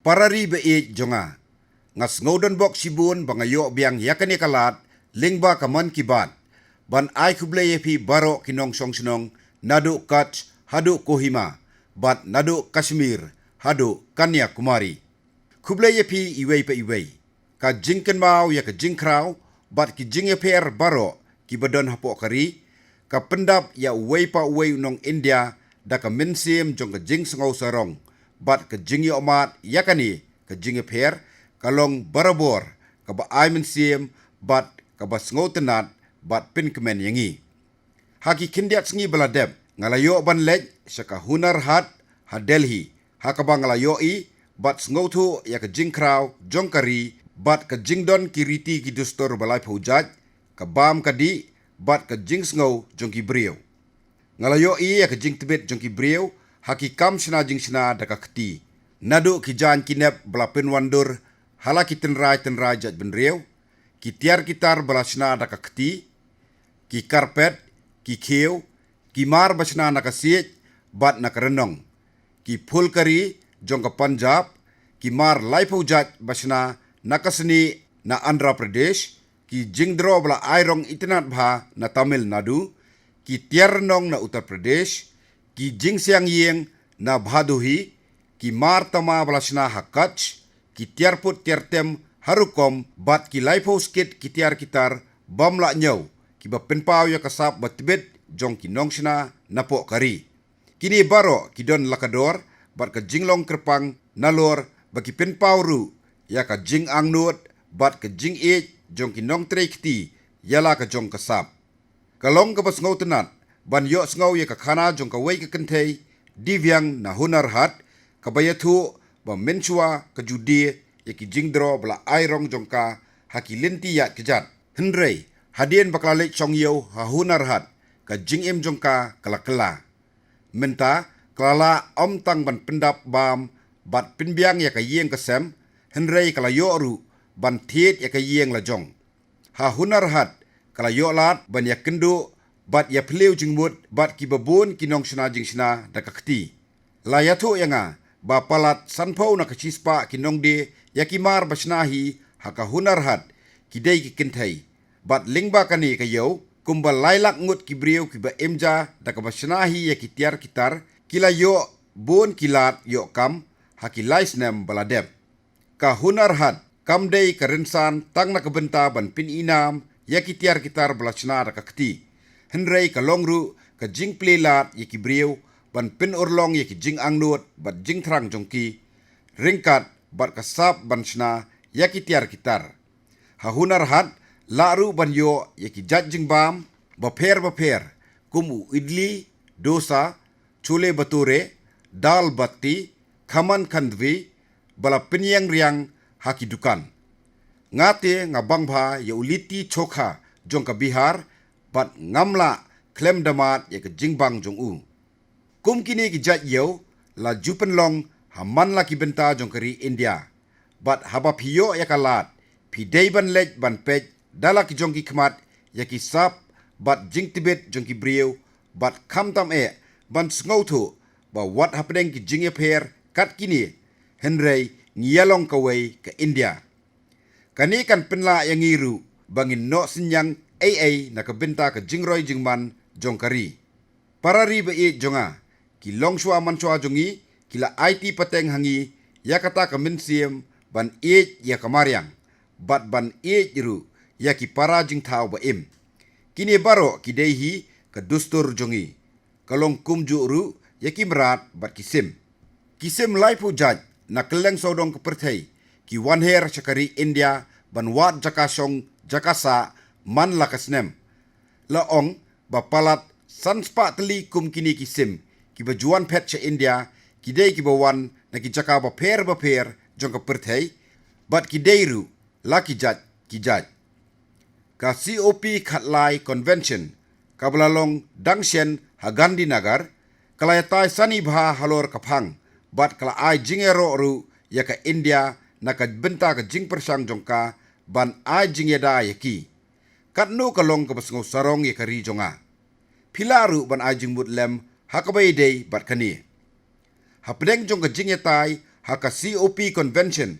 Parari beik jonga. Ngas ngodan bok sibun bangayo biang yakani kalat lingba kaman kibat. Ban ai kuble yepi baro kinong song sinong nadu Kutch hadu Kohima bat nadu Kashmir hadu Kanyakumari. Kuble yepi iwei pa iwei. Ka jingken mau ya ka jingkrau bat ki jingyeper baro ki badon hapo kari. Ka pendap ya uwei pa uwei nong India da ka minsim jong ka jing sengau sarong. Bat ka jingi omat yakani ka jingyeper kalong barabor ka ba ai minsim bat ka ba sengau tenat bat pin kemen yangi. Haki kindiat sengi beladeb ngalayo ban lej syaka hunar hat ha Delhi haka ba ngalayo i bat sengau tu ya ka jingkrau jongkari bat ka jingdon kiriti ki dustor balai pujaj ka bam kadi bat ka jing sengau jongki brieu. Ngalayo i ya ka jing tibet jongki brieu haki kam sina jing sina da ka keti. Nadu ki jan kinep belapin wandur hala ki tenrai jat benrieu ki tiar kitar belasna da ka keti ki karpet ki keu ki mar basna na ka siej bat na ka renong ki pulkari jong ka Punjab ki mar lai pujaj basna nakasni na Andhra Pradesh, ki jingdro bala airong itinat bha na Tamil Nadu, ki tiarnong na Uttar Pradesh, ki jingsiang yeng na Bhadohi, ki martama bala sna ha Kutch, ki tiarput tiartem harukom bat ki laipo skit ki tiar kitar bamla nyau, ki ba penpau ya kasap batibet jong ki nong sna napo kari. Kini baro ki don lakador bat ka jinglong kerpang nalor baki penpau ru ya ka jing angnut bat ka jing e jong ki nong trei kti yala ka jong kasap. Kalong ka bas ngau tenat ban yo ngau ya ka khana jong ka wei ka kentei divyang na hunar hat ka bayathu ba menchua ka judi ya ki jing dro bla airong jong ka haki linti ya kejat. Hendrei hadien baklalik chong yo ha hunar hat ka jing em jong ka kala. Menta klala om tang ban pendap bam bat pinbiang ya ka yeng kasem Henry kalayo ru ban thiet ya ka yeng la jong. Ha hunar hat kalayo lat ban ya kendo bat ya pleu jingmut bat ki babun kinong sina jing sina da ka kti. La ya tho yanga ba palat sanpau na ka chispa kinong de ya ki mar basnahi ha ka hunar hat ki dei ki kinthai. Bat lingba kani ka yo kumba lailak ngut ki brieu ki ba emja da ka basnahi ya ki tiar kitar kilayo bon kilat yo kam ha ki laisnem baladeb. Ka hunar hat kamdei karensan tang na kabenta ban pin inam ya ki tiar kitar belasna da ka kti. Henrei ka longru ka jing plelat ya ki brieu ban pin urlong ya ki jing angnut bat jing thrang jongki ringkat bat kasap ban sna ya ki tiar kitar. Ha hunar hat laru ban yo ya ki jat jing bam baper kumu idli dosa chole bature dal batti khaman khandvi bala penyang riang haki dukan. Ngate ngabang bha ya uliti chokha jong ka Bihar bat ngamla klem damat ya ka jingbang jong u. Kum kini ki jat yo la jupen long haman la ki benta jong kari India. Bat haba piyo ya kalat pi dei ban lej ban pej dala ki jong ki khmat ya ki sap bat jing tibet jong ki brieu bat kham tam e ban sngau thu ba wat hapdeng ki jing e pher kat kini Henry ngiyalong kaway ka India. Kani kan penla yang ngiru bangin no sinyang AA na kabenta ka jingroy jingman jongkari. Parari ba i jonga ki longshwa manchwa jongi kila IT pateng hangi yakata ka minsiam ban i ya kamaryang bat ban i ru ya ki para jing thau ba im. Kini baro ki dehi ka dustur jongi. Kalong kumju ru ya ki merat bat kisim. Kisim laipu jaj na keleng sodong keperthai ki wanher chakari India ban wat jakasong jakasa man lakasnem la ong bapalat sanspa teli kum kini kisim ki bajuan pet cha India ki dei ki bawan na ki jaka ba per jong keperthai bat ki deiru la ki jaj ka COP khatlai convention kablalong dangshen hagandi nagar kalayatai sani bha halor kaphang bat kala ai jingero ru ya ka India na ka benta ka jing persang jongka ban ai jingeda ya ki. Kat no kalong ka basngo sarong ya ka ri jonga. Pilaru ban ai jing lem hakabai dei bat kani. Hapdeng jong ka jing ya tai haka COP convention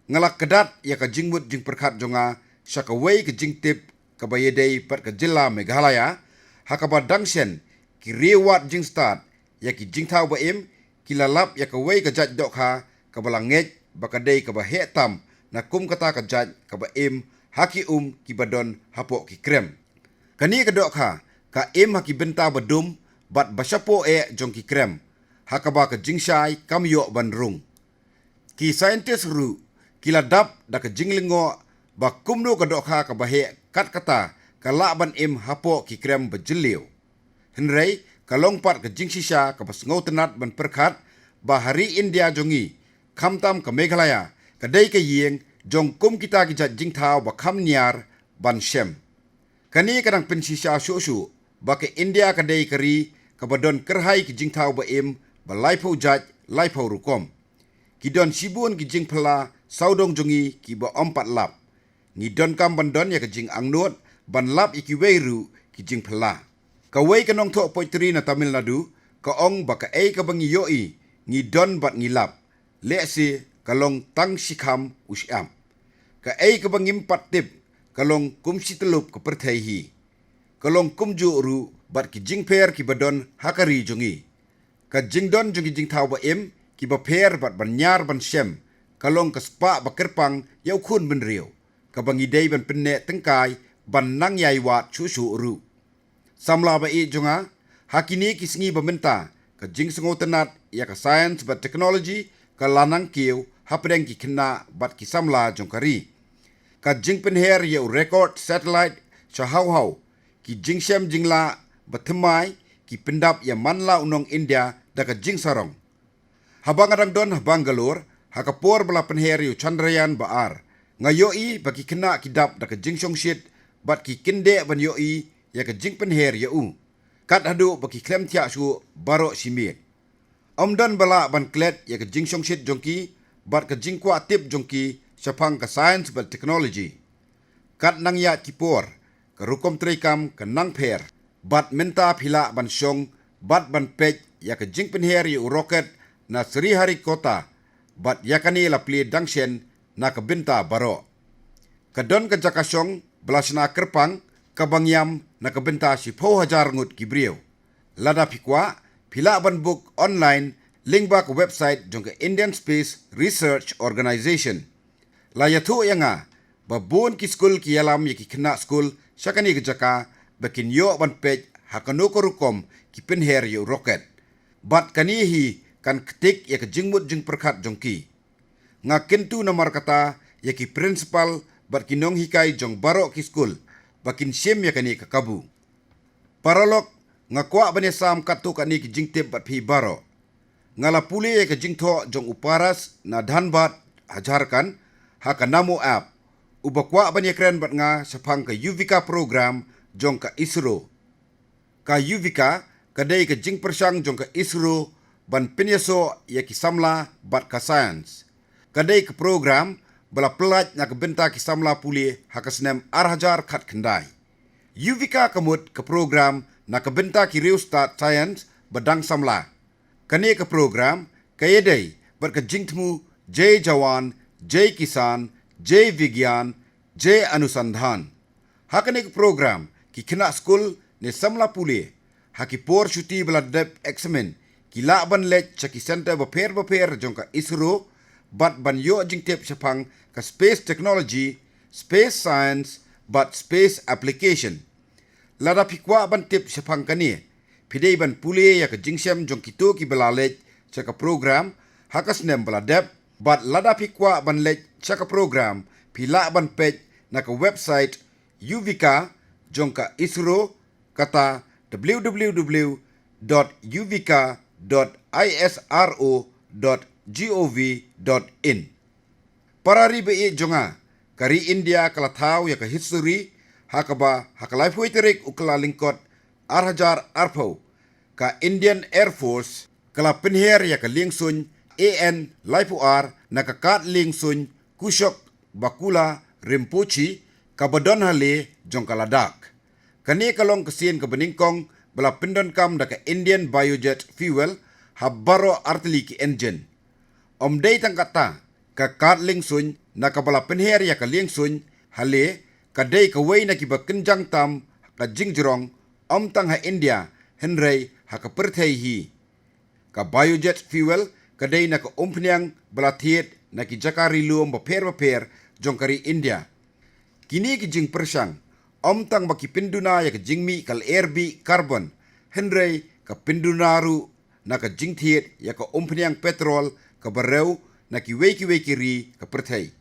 ngalak kedat ya ka jingmut jing perkhat jonga syaka wei ke jingtip ka bayedei pat ka jilla Meghalaya haka ba dangshen ki rewat jing start ya ki jingthau ba im ki lalap ya ka wei ka jaj dok ha ka balangej ba ka dei ka ba he tam na kum kata ka jaj ka ba im haki ki badon hapo ki krem kani ka dok ha ka im haki benta badum bat basyapo jong ki krem haka ba ka jingshai kam yo bandrung ki scientist ru kila dap da ka jinglingo ba kumno ka dokha ka bahe kat kata ka laban im hapo ki krem bajiliu henrei ka longpat ka jingshisha ka basngau tenat ban perkhat ba hari India jongi khamtam ka Meghalaya ka dei ka yeng jong kum kita ki jat jingthau ba kham niar ban shem kani kadang penshisha shu ba ke India ka dei kari ka badon kerhai ki jingthau ba im ba laipho jat laipho rukom kidon sibun ki jingphala saudong jongi ki ba ompat lap ni don kam bandon ya ka jing angnot ban lap iki weiru ki jingphala ka wei kanong tho poitri na Tamil Nadu ka ong ba ka ka bangi yoi ni don bat ni lap le si kalong tang sikham usyam ka ka bangim pat tip kalong kumsi telup ka perthai hi kalong kumju ru bat ki jingper ki badon hakari jongi ka jingdon jongi jingthau ba im ki ba pher bat banyar ban shem kalong ka spa ba kerpang yau khun ben riu ka bangi dei ban penne tengkai ban nang yai wat chu ru samla ba jonga hakini ki singi ba menta ka jing sengo tenat ya ka science ba technology ka lanang kiu hapdeng ki khna bat ki samla jongkari ka jing penher yau record satellite cha hau ki jing shem jingla bathmai ki pendap ya manla unong India da ka jing sarong habang adang don habang galur hakapor bala penher yu Chandrayaan baar ngayoi baki kena kidap da ka jing song shit bat ki kinde ban yoi ya ka jing penher yu kat hadu baki klem tia su baro simit omdan bala ban klet ya ka jing song shit jongki bat ka jing kwa tip jongki sapang ka science bat technology kat nang ya kipor ka rukom treikam ka nang pher bat menta phila ban song bat ban pej ya ka jing penher yu rocket na Sri Hari Kota bat yakani la pli dangshen na ka binta baro kadon ka jakasong belasna kerpang kabangyam na ka binta si 4000 ngut kibriu lada pikwa pila ban book online link ba ka website jong ka Indian Space Research Organization la yathu yanga babun ki school ki yalam yaki khna school sakani ka jaka bakin yo ban pej hakano ko rukom ki penher yo rocket bat kani hi kan ketik ya ke jingmut jing perkhat jongki nga kentu namar kata ya ki principal bat kinong hikai jong baro ki school bakin shem ya kani kakabu paralok nga kwa bane sam katu kani ki jingtip bat phi baro ngala puli ya ke jingtho jong uparas na dhanbat hajarkan ha kanamo app ubakwa bane kren bat nga sapang ka Yuvika program jong ka ISRO ka Yuvika kadai ka jing persang jong ka ISRO ban penyaso ya ki samla bat ka science kadai ke program bala pelaj na kebenta ki samla puli hakasnem arhajar khat khandai Yuvika kamut ke program na kebenta ki riu start science badang samla kani ke program kayedai bat ka jingthmu Jai Jawan Jai Kisan Jai Vigyan Jai Anusandhan hakani ke program ki khna school ne samla puli hakipor shuti bala dep examen kila ban lech chaki center baper jong ka ISRO bat ban yo jingtep sapang ka space technology space science bat space application lada pikwa ban tip sapang kani pidei ban pule ya ka jingsem jong kito ki bala lech chaka program hakas nem bala dep bat lada pikwa ban lech chaka program pila ban page na ka website Yuvika jong ka ISRO kata www.yuvika.isro.gov.in Parari be jonga kari India kala thau ya ka history hakaba hakalai fuiterik ukla lingkot arhajar arpo ka Indian Air Force kala penher ya ka lingsun AN Laipuar na ka kat lingsun kushok bakula rimpuchi kabadon hale jong kaladak kani kalong kesin ke beningkong bala pendon kam da ka Indian biojet fuel habaro artillery ki engine Day tang kata ka kat ling sun na kabala penher ya ka ling sun hale ka day ka way na kiba kenjang tam ka jingjrong tang ha India henrei ha ka perthei hi ka biojet fuel ka day na ka umpnyang balathiet na ki jakari luom baper jongkari India kini ki jing persang tang baki pinduna ya ka jingmi kal airbi carbon henrei ka pindunaru na ka jingthiet ya ka umpnyang petrol ka bareu na ki weki ri ka perthei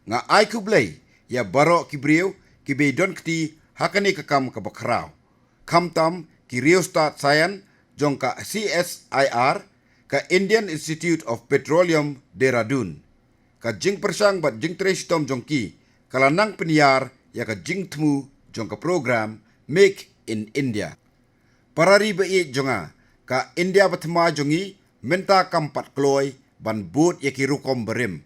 nga ai kublei ya baro ki briu ki be don kti hakani ka kam ka bakrao kam tam ki riostat sayan jongka CSIR ka Indian Institute of Petroleum Dehradun ka jing persang bat jing tres tom jongki kalanang penyiar ya ka jing tmu jongka program Make in India parari be jonga ka India batma jongi menta kampat kloi ban boot ya ki rukom berim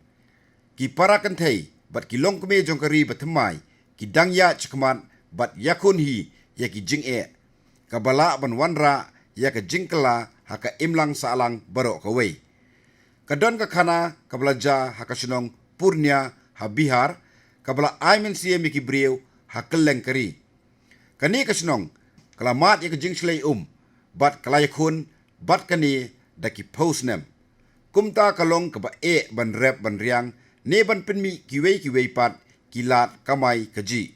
ki parakan thei bat ki long kme jongkari batmai ki dangya chikman bat yakun hi ya ki jing ka bala ban wanra ya ka jingkala haka imlang salang baro ka wei kadon ka khana ka belaja haka sunong purnia ha Bihar ka bala aimen siam ki brieu hakeleng kari kani ka sunong kalamat ya ka jingslei bat kalayakun bat kani daki postnem kumta kalong ka ba ban rep ban riang ne ban pinmi ki wei pat kilat kamai kaji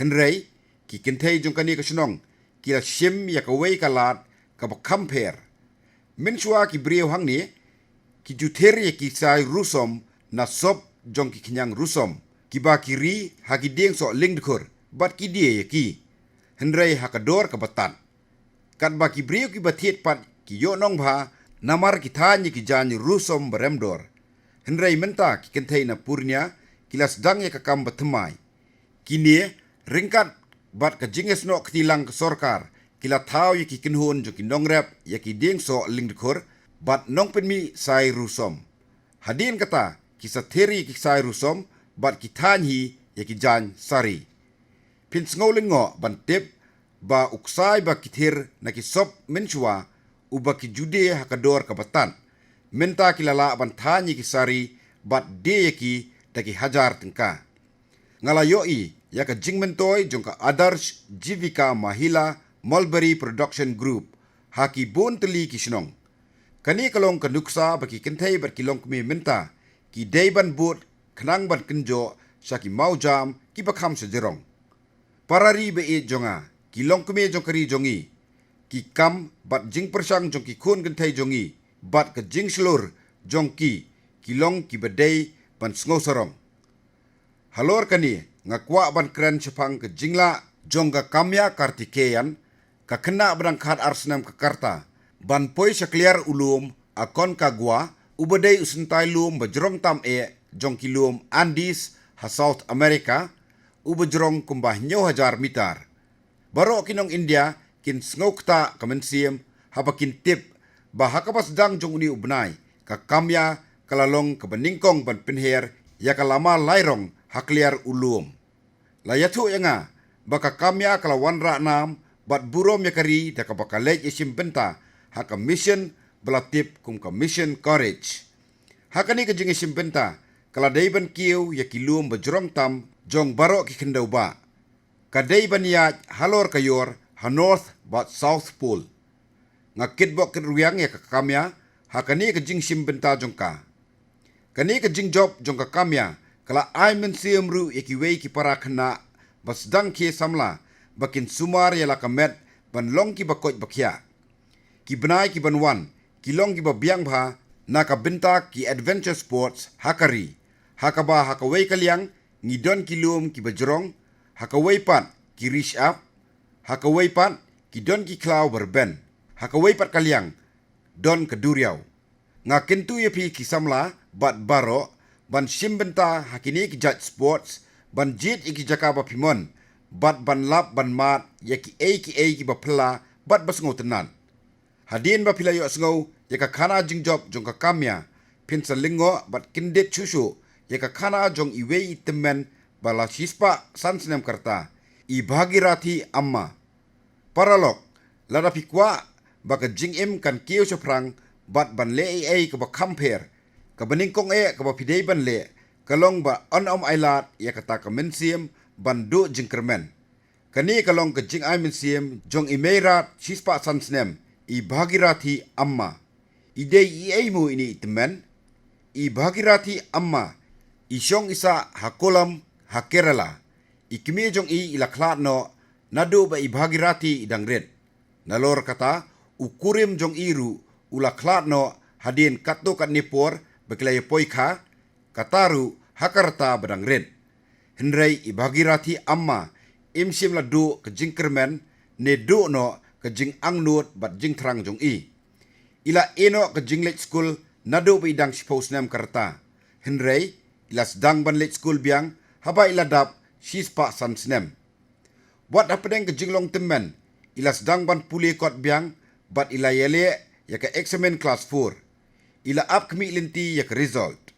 henrei ki kinthei jongkani ka sunong ki la shim ya ka wei kalat ka ba kamper minchua ki brieu hang ni ki juther ya ki sai rusom na sop jong ki khinyang rusom ki ba ki ri ha ki deng so ling dkhur bat ki die ya ki henrei ha ka dor ka batan kat ba ki brieu ki bathiet pat ki yo nong bha namar ki thani ki jani rusom beremdor henrei menta ki kenthei na purnia kilas dang ya ka kam batmai kini ringkat bat ka jinges no ktilang ka sorkar kila thau ya ki kinhun jo ki nongrep ya ki ding so lingdkhur bat nong penmi sai rusom hadin kata ki satheri ki sai rusom bat ki thanhi ya ki jan sari pin sngolingo ban tip ba uksai ba kithir na ki sop minchwa uba ki jude hakador kabatan menta kilala ban thani ki sari bat de ki taki hajar tengka ngala yoi ya ka jingmentoy jongka Adarsh Jivika Mahila Mulberry Production Group haki bon teli ki sinong kani kalong kanuksa baki kenthei bat kilong kmi menta ki deiban bot khnang ban kenjo saki maujam ki bakham sejerong parari be jonga kilong kmi jongkari jongi ki kam bat jing persang jong ki khun kan thai jongi bat ka jing slur jong ki kilong ki badai ban sngo sarong halor kani ngakwa ban kran chapang ka jingla jong ka kamya kartikeyan ka kena brang khat arsenam ka karta ban poi sakliar ulum akon ka gwa ubadai usuntai lum bajrong tam jong ki lum Andes ha South America ubajrong kumbah nyo hajar mitar baro kinong India kin snokta kamensiam habakin tip bahakapas dang jong uni ubnai ka kamya kalalong kabaningkong ban penher ya kalama lairong hakliar ulum layathu yanga baka kamya kalawanra nam bat burom yakari da ka bakalej isim benta haka mission belatip kum ka mission courage hakani ka jing isim benta kaladai ban kiu ya kilum bajrong tam jong baro ki kendau ba kadai ban ya halor kayor ha north bat south pole ngakit bok keruyang ya kakamya hakani ka jing sim benta jongka kani ka jing job jongka kamya kala ai men siamru yakiwei ki para khna basdang ke samla bakin sumar ya la kamet ban long ki bakoj bakhya ki banai ki banwan ki long ki babiang bha na ka benta ki adventure sports hakari hakaba hakawei kalyang ngidon kilum ki bajrong hakawei pat ki reach up hakawei pat ki don ki klau berben hakawei pat kalyang don keduriau ngakentu yapi ki samla bat baro ban simbenta hakini ki judge sports ban jit iki jakaba pimon bat ban lap ban mat yaki ki bapla bat basngo tenan hadin ba pilayo sngo yaka khana jingjob jongka kamya pinsa lingo bat kindet chushu yaka khana jong iwei temen bala sispa sansnem karta i bhagirathi amma paralok lada pikwa baka jingim kan kiyo soprang bat ban le ka ba kamper Kabaningkong kaba pidei ban le kalong ba on ailat ya kata kamensiam ban du jingkermen. Kani kalong ke jing ai mensiam jong imeirat sispa sansnem I Bhagirathi Amma. Ide iaimu ini itemen I Bhagirathi Amma isyong isa hakolam hakerala ikimi jong ilaklat no nadu ba I Bhagirathi idangret nalor kata ukurim jong iru ulaklat no hadin katu kat nipor beklaya poika kataru hakarta badangret henrei I Bhagirathi Amma imsim ladu ke jingkermen ne du no ke jing angnut bat jing terang jong ila eno ke jing late school nadu ba idang sipos nem karta henrei ila sedang ban late school biang haba ila dap sispa sansnem. Buat hapedeng ke jinglong temen ila sedang ban puli kot biang bat ila yele ya ke examen class 4. Ila ap kemi linti ya ke result.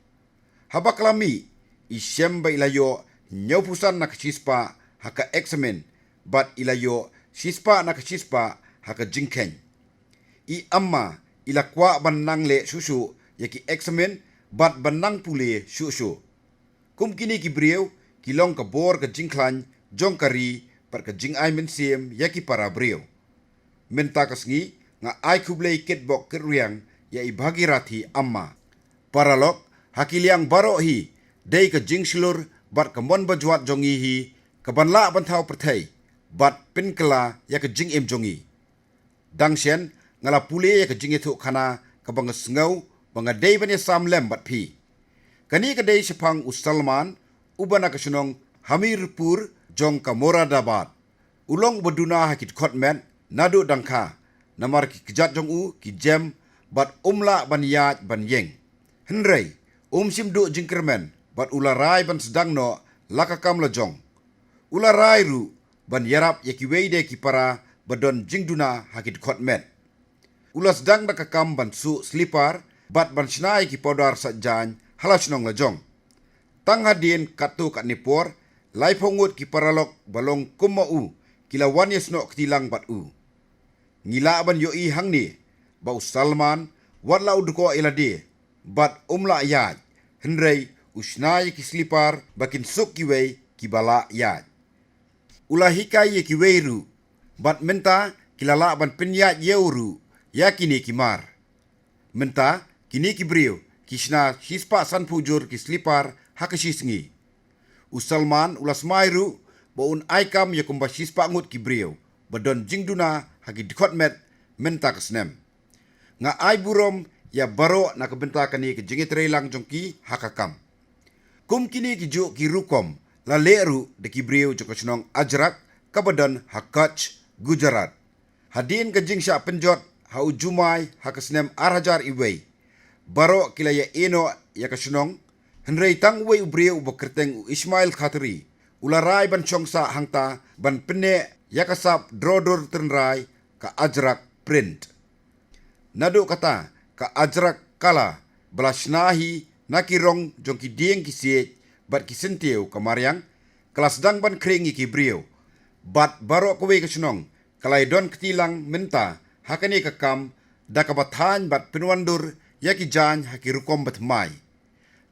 Haba kelami isyem ba ila yo nyaupusan na ke sispa haka examen bat ila yo sispa na ke sispa haka jingken. I amma ila kwa ban nang le susu ya ki examen bat ban nang puli susu. Kum kini ki brieu kilong ka bor ka jingklan jong kari par ka jing ai mensiem yaki para brieu. Menta kasngi nga ai kublei ketbok kerriang ya I Bhagirathi Amma. Paralok hakiliang baro hi dei ka jing slur bat ka mon bajuat jongi hi ka banla bantau perthai bat pinkala ya ka jing em jongi. Dangshen ngala pule ya ka jing ethu khana ka bangas ngau banga dei bane samlem bat phi. Kani kadai sepang Ustalman ubana kasunong Hamirpur jong ka Moradabad. Ulong baduna hakit khotmen nadu dangkha namar ki kejat jong ki jem bat umla ban yaj ban yeng. Henrei sim du jingkermen bat ularai ban sedang no lakakam la jong. Ularai ru ban yarap yaki weide ki para badon jingduna hakit khotmen. Ulas dang dakakam ban su slipar bat ban snai ki podar sajjan halas nong lajong. Tang hadin katu kat nipor, lai pongut ki paralok balong kumau kila wanyes no ktilang bat u. Ngila ban yoi hang ni, bau Salman, watla uduko iladi, bat umla yaj, henrei usnai ki slipar bakin suk kiwei ki bala yaj. Ula hikai ye ki weiru, bat menta kilala ban penyaj yeuru, yakini kimar. Menta kini ki briu, kisna hispa san pujur ki slipar hakasisngi. Usalman ulas mairu baun aikam ya kumba hispa ngut ki briu badon jingduna haki dikotmet menta kasnem. Nga ai burom ya baro na kebentakani ke jingit reilang jongki hakakam. Kum kini ki juk ki rukom la leru de ki briu jokosnong ajrak kabadon hakach Gujarat. Hadin ke jingsha penjot hau jumai hakasnem arhajar iwei. Baro kila ya eno ya kasunong henrei tang wei ubriu bekerteng Ismail Khatri ularai ban chongsa hangta ban pene ya kasap drodor ternrai ka ajrak print. Nadu kata ka ajrak kala belasnahi nakirong jongki dieng kisiet bat kisenteu kamaryang kelas dang ban kring ki briu bat baro kowe kasunong kalai don ketilang menta hakani kakam dakabathan bat penwandur yaki jan haki rukom batmai.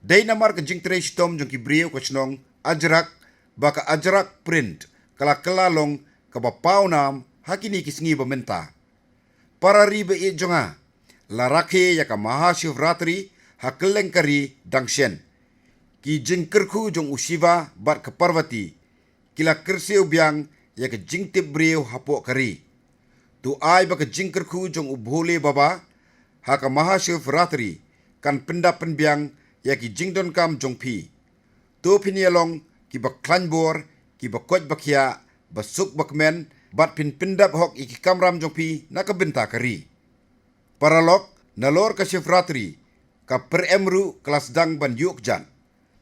Dei namar ke jing tres tom jong ki briu kachnong ajrak baka ajrak print kala kelalong kabapau nam haki ni kisngi bamenta. Para ribe i jonga larake yaka mahashivratri hakeleng kari dangshen. Ki jing kerku jong usiva bat ke parvati kila kersiu biang yaka jing tip briu hapok kari. Tu ai baka jing kerku jong ubhole baba haka mahashivratri kan penda penbiang ya ki jingdon kam jongpi. Tu pinialong ki baklanbor ki bakoj bakia basuk bakmen bat pin pendap hok iki kamram jongpi nakabenta kari. Paralok nalor ka shivratri ka peremru kelas dang ban yuk jan.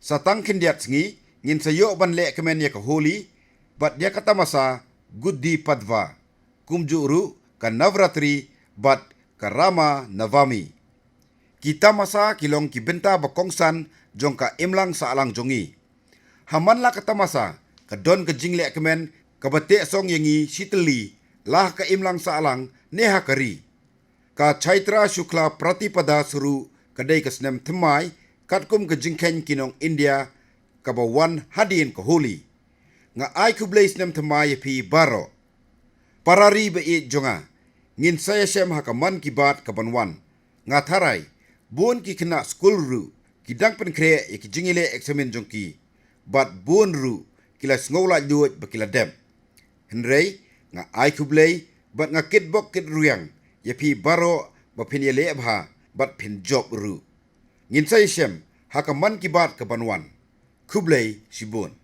Satang kindiat sngi ngin sayo ban le kemen ya ka holi bat dia kata masa guddi padva kumjuru ka navratri bat Karama Navami. Kita masa kilong kibenta bakongsan jong ka imlang sa alang jongi. Hamanla kata masa kadon ke jingle kemen kabate song yengi siteli lah ka imlang sa alang neha kari. Ka Chaitra Shukla Pratipada Suru kadai kasnem thamai katkum ka jingkhen kinong India kabawan hadin ka holi nga ai kublay snem thamai yapi baro parari ba i jonga ngin saya shem hakaman kibat kabanwan nga tharai bon ki kena school ru kidang pen kre ki jingile examen jongki bat bon ru kila sngola duot bakila dem henrei nga ai kublay bat nga kitbok kit ruyang yapi baro ba pinile abha bat pin job ru ngin saya shem hakaman kibat kabanwan kublay sibun